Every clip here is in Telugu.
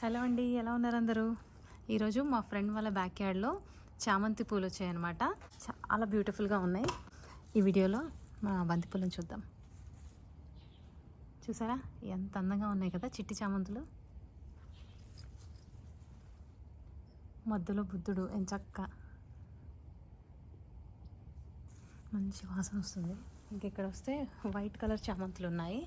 హలో అండి, ఎలా ఉన్నారు అందరూ? ఈరోజు మా ఫ్రెండ్ వాళ్ళ బ్యాక్ యార్డ్లో చామంతి పూలు వచ్చాయన్నమాట. చాలా బ్యూటిఫుల్గా ఉన్నాయి. ఈ వీడియోలో మా బంతి పూలను చూద్దాం. చూసారా ఎంత అందంగా ఉన్నాయి కదా చిట్టి చామంతులు. మధ్యలో బుద్ధుడు ఎంచక్క మంచి వాసన వస్తుంది. ఇంకెక్కడ వస్తే వైట్ కలర్ చామంతులు ఉన్నాయి.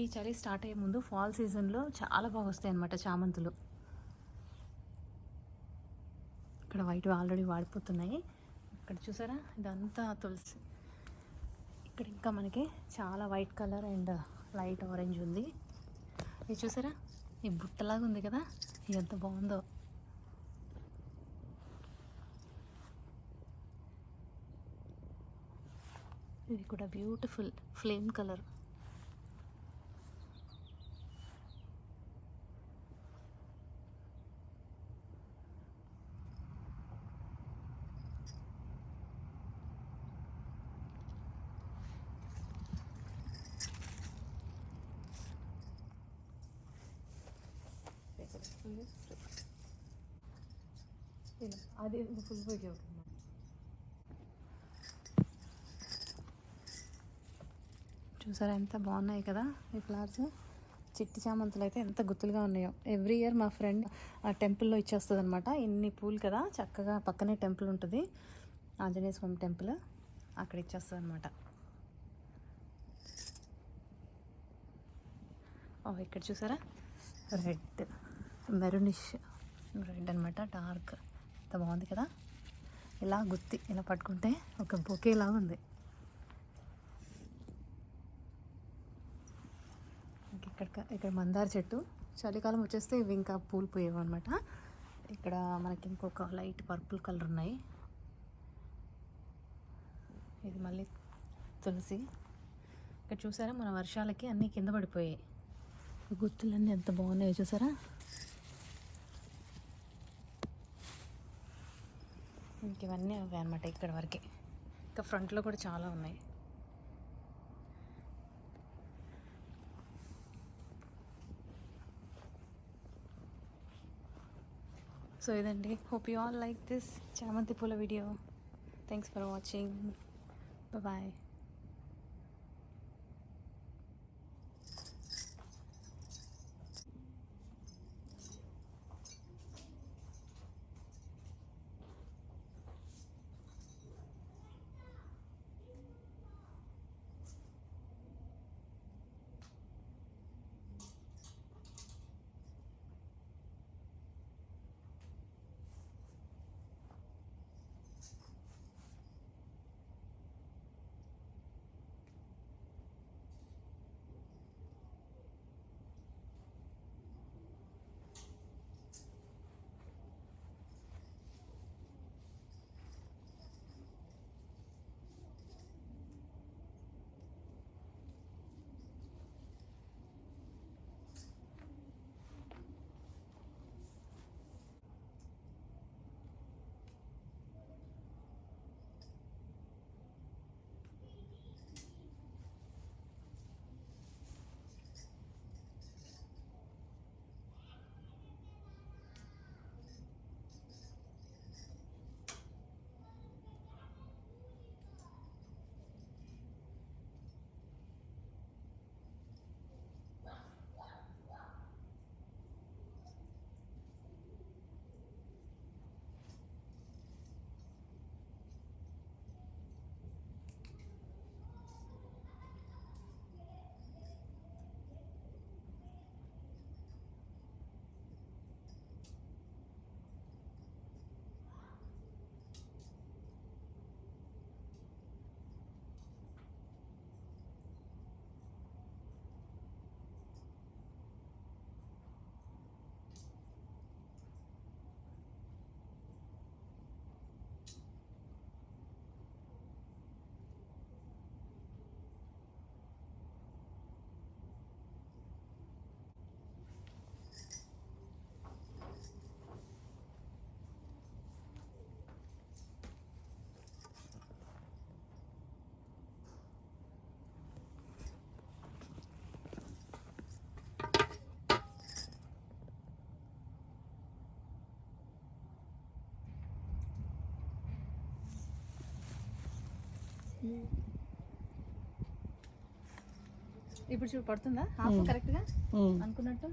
ఈ చలి స్టార్ట్ అయ్యే ముందు ఫాల్ సీజన్లో చాలా బాగా వస్తాయి అన్నమాట చామంతులు. ఇక్కడ వైట్ ఆల్రెడీ వాడిపోతున్నాయి. ఇక్కడ చూసారా ఇదంతా తులసి. ఇక్కడ ఇంకా మనకి చాలా white colour and light orange ఉంది. ఇది చూసారా ఈ బుట్టలాగా ఉంది కదా, ఇది ఎంత బాగుందో. ఇది కూడా బ్యూటిఫుల్ ఫ్లేమ్ కలర్. అది ఫుల్ వీడియో. చూసారా ఎంత బాగున్నాయి కదా ఈ ఫ్లవర్స్. చిట్టి చామంతులు అయితే ఎంత గుత్తులుగా ఉన్నాయో. ఎవ్రీ ఇయర్ మా ఫ్రెండ్ ఆ టెంపుల్లో ఇచ్చేస్తుంది అనమాట. ఇన్ని పూలు కదా, చక్కగా పక్కనే టెంపుల్ ఉంటుంది, ఆంజనేయ స్వామి టెంపుల్, అక్కడ ఇచ్చేస్తుంది అనమాట. ఇక్కడ చూసారా రెడ్ మెరూనిష్ రెడ్ అనమాట, డార్క్. ఎంత బాగుంది కదా. ఇలా గుత్తి ఇలా పట్టుకుంటే ఒక బొకే లాగా ఉంది. ఇక్కడ మందార చెట్టు. చలికాలం వచ్చేస్తే ఇవి ఇంకా పూలు పోయేవి అనమాట. ఇక్కడ మనకి ఇంకొక లైట్ పర్పుల్ కలర్ ఉన్నాయి. ఇది మళ్ళీ తులసి. ఇక్కడ చూసారా మన వర్షాలకి అన్నీ కింద పడిపోయాయి. గుత్తులన్నీ ఎంత బాగున్నాయో చూసారా. ఇంక ఇవన్నీ అవే అనమాట ఇక్కడ వరకే. ఇంకా ఫ్రంట్లో కూడా చాలా ఉన్నాయి. సో ఇదండి. Hope you all like this చామంతి పూల video. Thanks for watching. Bye. ఇప్పుడు చూడు పడుతుందా హాఫ్ కరెక్ట్గా అనుకున్నట్టు.